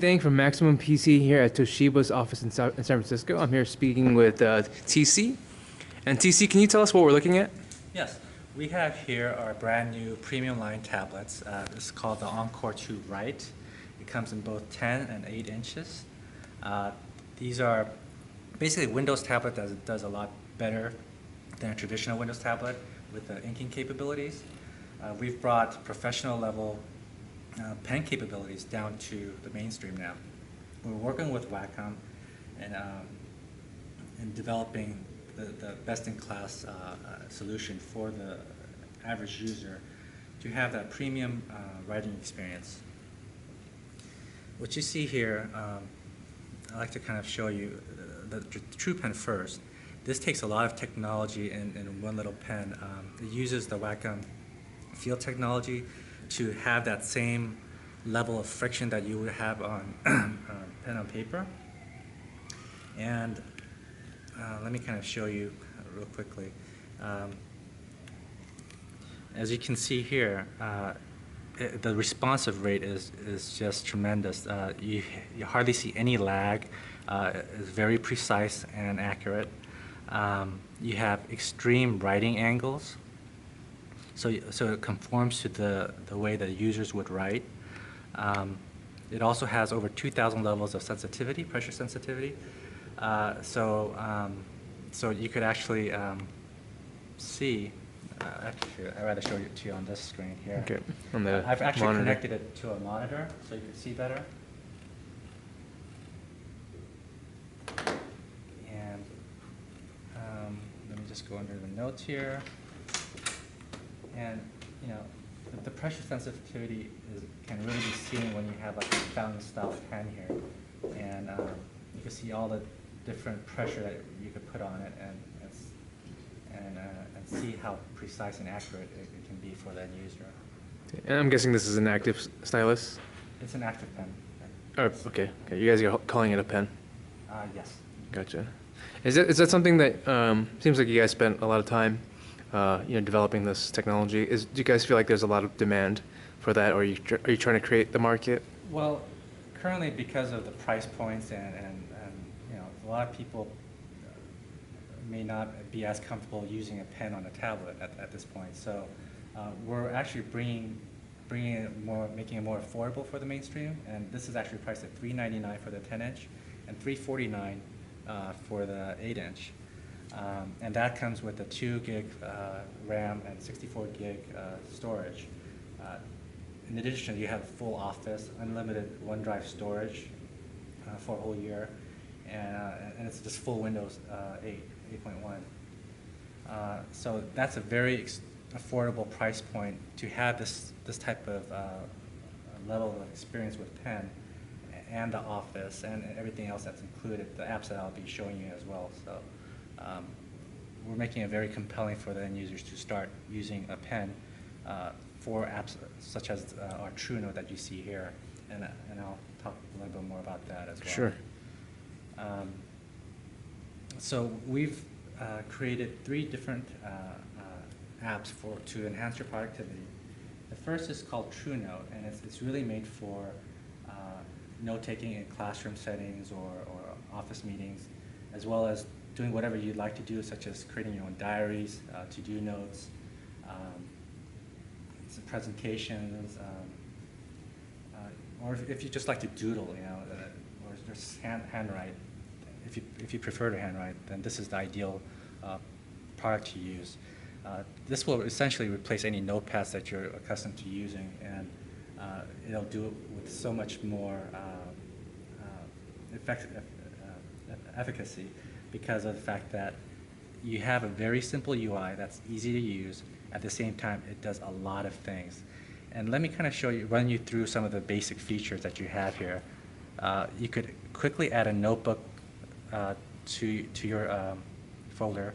Thing from Maximum PC here at Toshiba's office in San Francisco. I'm here speaking with TC. And TC, can you tell us what we're looking at? Yes, we have here our brand new premium line tablets. It's called the Encore 2 Write. It comes in both 10 and 8 inches. These are basically a Windows tablet that does a lot better than a traditional Windows tablet with the inking capabilities. We've brought professional level pen capabilities down to the mainstream now. We're working with Wacom and in developing the best-in-class solution for the average user to have that premium writing experience. What you see here, I'd like to kind of show you the TruePen first. This takes a lot of technology in one little pen. It uses the Wacom field technology to have that same level of friction that you would have on pen on paper. And let me kind of show you real quickly. As you can see here, the responsive rate is just tremendous. You hardly see any lag. It's very precise and accurate. You have extreme writing angles. So it conforms to the way that users would write. It also has over 2,000 levels of sensitivity, pressure sensitivity. So you could actually see. Actually, I'd rather show it to you on this screen here. Okay. On the I've actually monitor. connected it to a monitor so you can see better. And let me just go under the notes here. And the pressure sensitivity can really be seen when you have like a fountain style pen here, and you can see all the different pressure that you could put on it, and see how precise and accurate it can be for the end user. And I'm guessing this is an active stylus? It's an active pen. Oh, okay. You guys are calling it a pen? Yes. Gotcha. Is that something that seems like you guys spent a lot of time developing this technology? Do you guys feel like there's a lot of demand for that, or are you trying to create the market? Well, currently because of the price points and a lot of people may not be as comfortable using a pen on a tablet at this point. So we're actually bringing it more, making it more affordable for the mainstream. And this is actually priced at $399 for the 10-inch and $349 for the 8-inch. And that comes with a 2 gig RAM and 64 gig storage. In addition, you have full Office, unlimited OneDrive storage for a whole year, and it's just full Windows 8.1. So that's a very affordable price point to have this type of level of experience with pen and the Office and everything else that's included, the apps that I'll be showing you as well. So we're making it very compelling for the end users to start using a pen for apps such as our TrueNote that you see here, and I'll talk a little bit more about that as well. Sure. So we've created 3 different apps to enhance your productivity. The first is called TrueNote, and it's really made for note-taking in classroom settings or office meetings, as well as doing whatever you'd like to do, such as creating your own diaries, to-do notes, some presentations, or if you just like to doodle, or just handwrite. If you prefer to handwrite, then this is the ideal product to use. This will essentially replace any notepads that you're accustomed to using, and it'll do it with so much more efficacy because of the fact that you have a very simple UI that's easy to use. At the same time, it does a lot of things. And let me kind of run you through some of the basic features that you have here. You could quickly add a notebook to your folder.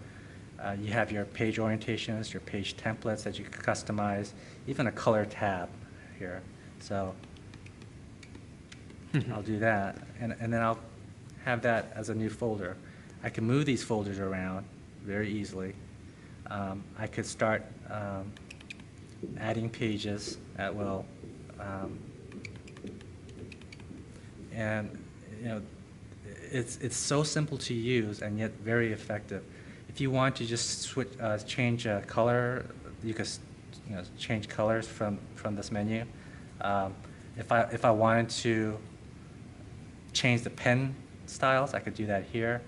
You have your page orientations, your page templates that you can customize, even a color tab here. So I'll do that, and then I'll have that as a new folder. I can move these folders around very easily. I could start adding pages at will, And you know, it's so simple to use and yet very effective. If you want to just switch, change color, you could change colors from this menu. If I wanted to change the pen styles, I could do that here.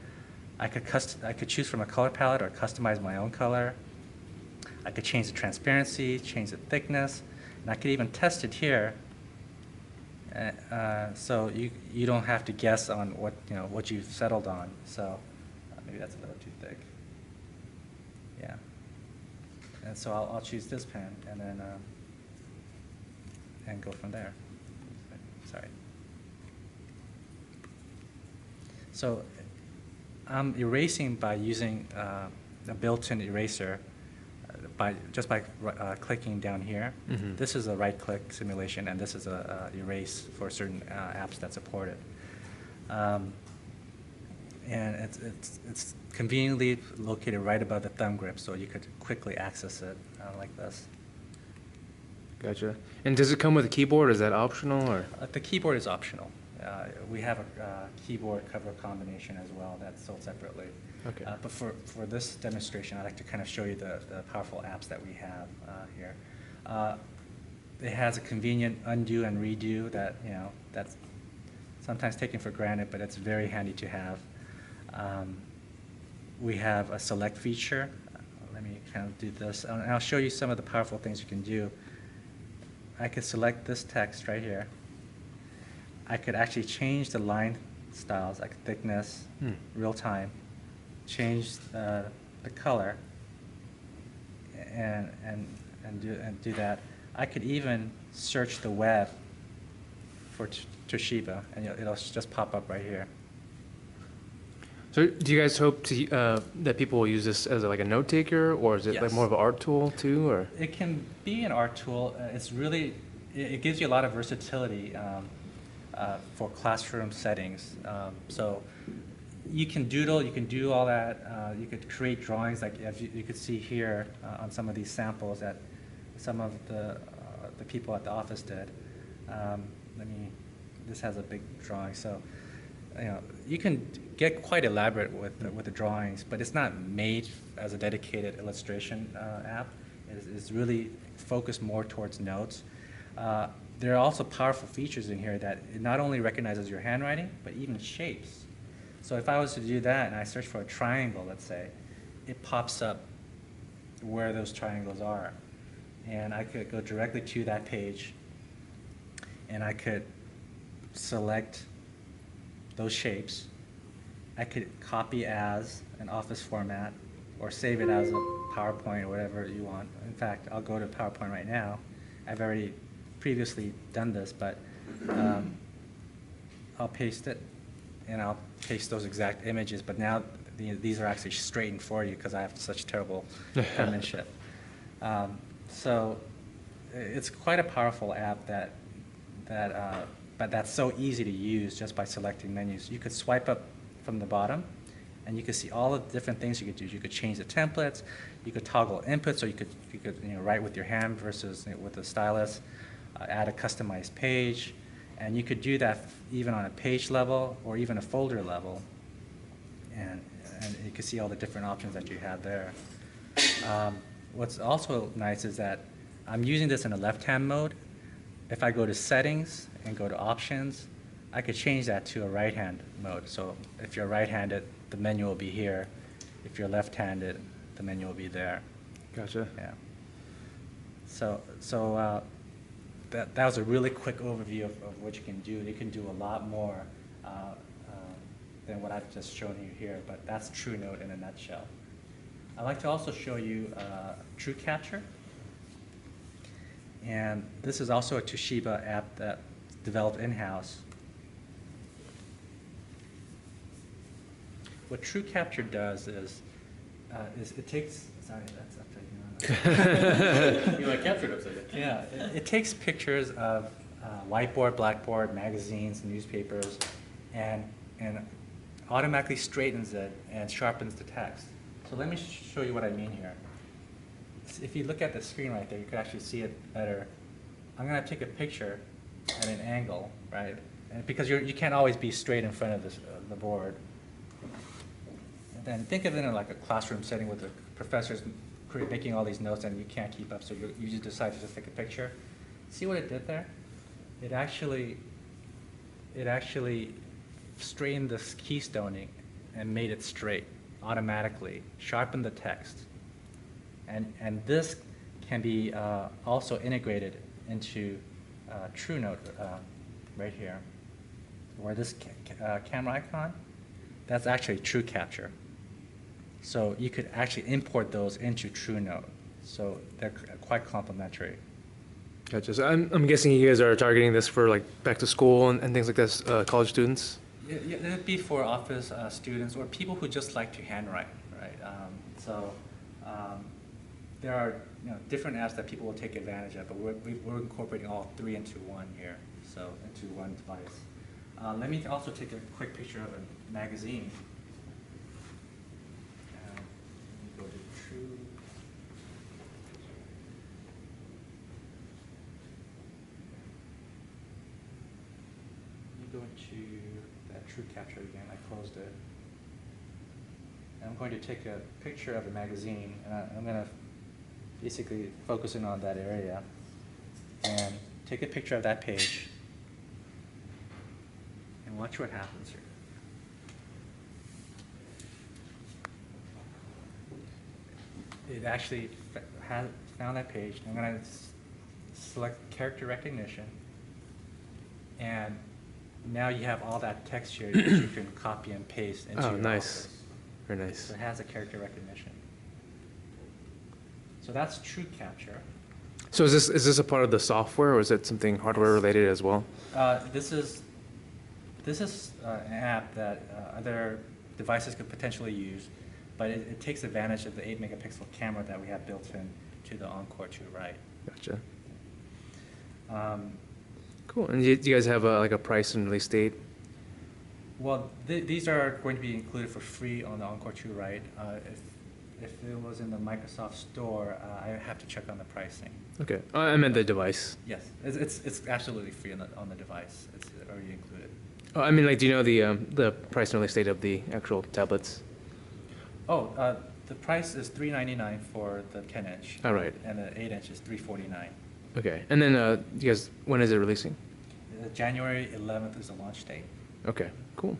I could choose from a color palette or customize my own color. I could change the transparency, change the thickness, and I could even test it here. So you don't have to guess on what you've settled on. So maybe that's a little too thick. Yeah. And so I'll choose this pen and then and go from there. Sorry. So I'm erasing by using a built-in eraser just by clicking down here. Mm-hmm. This is a right-click simulation, and this is a erase for certain apps that support it. And it's conveniently located right above the thumb grip, so you could quickly access it like this. Gotcha. And does it come with a keyboard? Is that optional, or? The keyboard is optional. We have a keyboard cover combination as well that's sold separately. Okay. But for this demonstration, I'd like to kind of show you the powerful apps that we have here. It has a convenient undo and redo that's sometimes taken for granted, but it's very handy to have. We have a select feature. Let me kind of do this, and I'll show you some of the powerful things you can do. I could select this text right here. I could actually change the line styles, like thickness, real time, change the color, and do that. I could even search the web for Toshiba, and it'll just pop up right here. So do you guys hope to that people will use this as like a note taker, or is it Yes. like more of an art tool too, or? It can be an art tool. It gives you a lot of versatility for classroom settings. So you can doodle, you can do all that. You could create drawings, like as you could see here on some of these samples that some of the people at the office did. This has a big drawing, so you can get quite elaborate with the drawings, but it's not made as a dedicated illustration app. It's really focused more towards notes. There are also powerful features in here that it not only recognizes your handwriting, but even shapes. So if I was to do that and I search for a triangle, let's say, it pops up where those triangles are. And I could go directly to that page, and I could select those shapes. I could copy as an Office format or save it as a PowerPoint or whatever you want. In fact, I'll go to PowerPoint right now. I've already previously done this, but I'll paste it, and I'll paste those exact images, but now these are actually straightened for you because I have such terrible penmanship. So it's quite a powerful app but that's so easy to use just by selecting menus. You could swipe up from the bottom, and you could see all the different things you could do. You could change the templates, you could toggle inputs, or you could write with your hand versus with the stylus, add a customized page, and you could do that even on a page level or even a folder level, and you can see all the different options that you have there. What's also nice is that I'm using this in a left-hand mode. If I go to settings and go to options, I could change that to a right-hand mode. So if you're right-handed, the menu will be here. If you're left-handed, the menu will be there. Gotcha. Yeah. So that was a really quick overview of what you can do. You can do a lot more than what I've just shown you here, but that's TrueNote in a nutshell. I'd like to also show you TrueCapture. And this is also a Toshiba app that developed in-house. What TrueCapture does is it takes, sorry, that's upside down. You like captured upside down. Yeah, it takes pictures of whiteboard, blackboard, magazines, newspapers, and automatically straightens it and sharpens the text. So let me show you what I mean here. If you look at the screen right there, you can actually see it better. I'm going to take a picture at an angle, right? and because you can't always be straight in front of the board. And then think of it in like a classroom setting with the professors making all these notes and you can't keep up, so you just decide to just take a picture. See what it did there? It actually straightened this keystoning and made it straight automatically, sharpened the text. And this can be also integrated into TrueNote right here, where this camera icon, that's actually TrueCapture. So you could actually import those into TrueNote. So they're quite complementary. Gotcha. So I'm guessing you guys are targeting this for like back to school and things like this, college students? Yeah, it would be for office students or people who just like to handwrite, right? There are different apps that people will take advantage of, but we're incorporating all three into one here, so into one device. Let me also take a quick picture of a magazine. Let me go to True. Let me go into that TrueCapture again. I closed it. And I'm going to take a picture of a magazine, and I'm going to basically focus in on that area and take a picture of that page and watch what happens here. It actually found that page. I'm going to select character recognition, and now you have all that text here that you can copy and paste into your nice. Office. Very nice. So it has a character recognition. So that's TrueCapture. So is this a part of the software, or is it something hardware related as well? This is an app that other devices could potentially use, but it takes advantage of the 8-megapixel camera that we have built in to the Encore 2 Right. Gotcha. Cool. And do you guys have like a price and release date? Well, these are going to be included for free on the Encore 2 Right. If it was in the Microsoft Store, I have to check on the pricing. Okay. I meant the device. Yes, it's absolutely free on the device. It's already included. Oh, I mean, like, do you know the price and release date of the actual tablets? Oh, the price is $399 for the 10-inch. Oh, right. And the 8-inch is $349. Okay. And then, you guys, when is it releasing? January 11th is the launch date. Okay. Cool.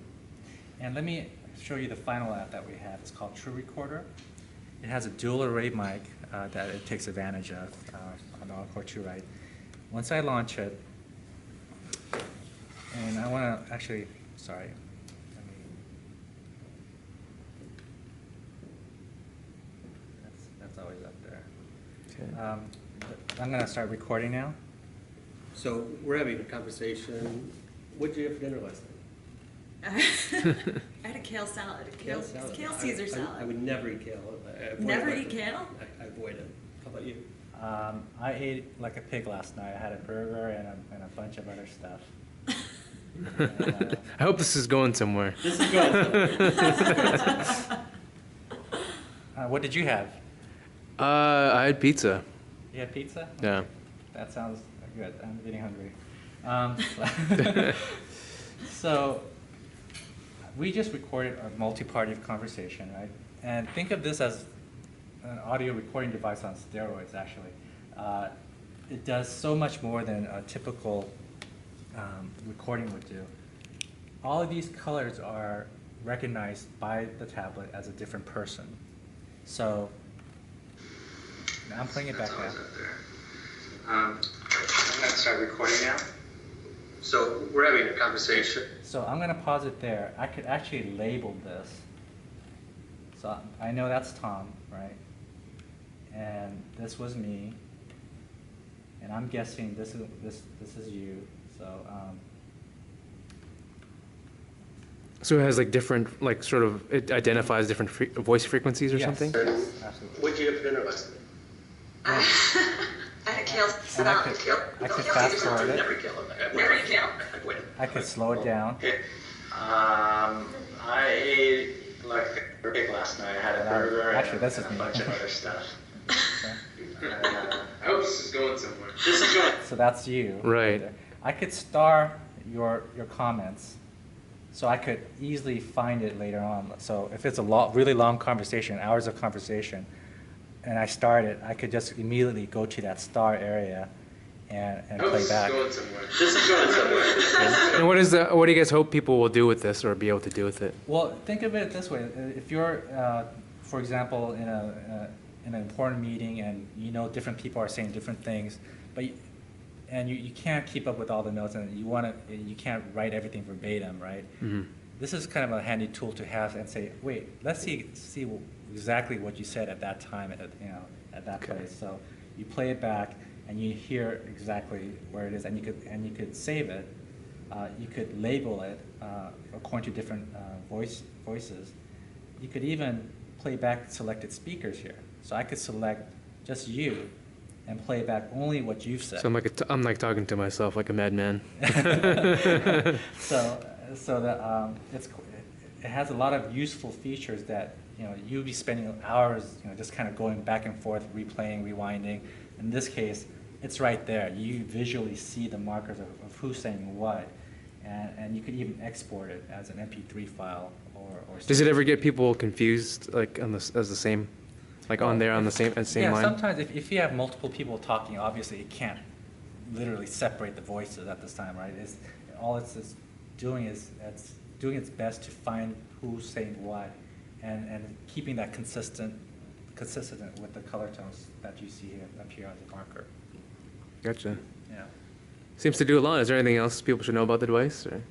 And let me show you the final app that we have. It's called TrueRecorder. It has a dual array mic that it takes advantage of on the Encore 2 Right. Once I launch it, and I want to actually, sorry, let me, that's always up there. Okay. I'm going to start recording now. So we're having a conversation. What did you have for dinner last night? I had a kale salad. Kale Caesar salad. I would never eat kale. Never eat kale? I avoid it. How about you? I ate like a pig last night. I had a burger and a bunch of other stuff. And, I hope this is going somewhere. This is good. what did you have? I had pizza. You had pizza? Yeah. That sounds good. I'm getting hungry. So we just recorded a multi-party conversation, right? And think of this as an audio recording device on steroids, actually. It does so much more than a typical recording would do. All of these colors are recognized by the tablet as a different person. So now I'm playing it back now. I'm going to start recording now. So we're having a conversation. So I'm going to pause it there. I could actually label this. So I know that's Tom, right? And this was me. And I'm guessing this is you. So it has like different, like sort of, it identifies different voice frequencies or Yes. something? Absolutely. What did you have for dinner last night? I had a kale And I salad. could fast forward it. Never eat kale. Never eat kale. I avoid it. I could slow it down. Okay. I ate like a pig last night. I had a burger Actually, this and is a me. bunch of other stuff. So, I hope this is going somewhere. This is going. so that's you. Right. there. I could star your comments, so I could easily find it later on. So if it's a really long conversation, hours of conversation, and I start it, I could just immediately go to that star area and play back. This is going somewhere. And what do you guys hope people will do with this or be able to do with it? Well, think of it this way. If you're, for example, in an important meeting and you know different people are saying different things, but you can't keep up with all the notes, and you can't write everything verbatim, right? Mm-hmm. This is kind of a handy tool to have and say, wait, let's see exactly what you said at that time, at that place. So you play it back and you hear exactly where it is, and you could save it. You could label it according to different voices. You could even play back selected speakers here. So I could select just you and play back only what you've said. So I'm like talking to myself like a madman. So that it has a lot of useful features that you'll be spending hours just kind of going back and forth, replaying, rewinding. In this case, it's right there. You visually see the markers of who's saying what, and you could even export it as an MP3 file or. Does it ever get people confused, like as the same, like on the same Yeah, line? sometimes if you have multiple people talking, obviously it can't literally separate the voices at this time, right? All it's doing is it's doing its best to find who's saying what, and keeping that consistent with the color tones that you see here up here on the marker. Gotcha. Yeah. Seems to do a lot. Is there anything else people should know about the device? Or?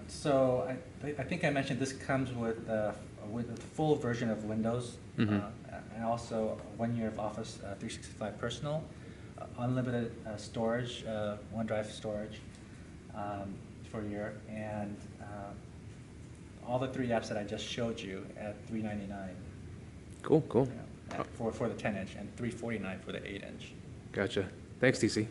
So I think I mentioned this comes with a full version of Windows, Mm-hmm. and also 1 year of Office 365 Personal, unlimited storage, OneDrive storage for a year, and all the 3 apps that I just showed you at $399. Cool. For the 10-inch and $349 for the 8-inch. Gotcha. Thanks, TC.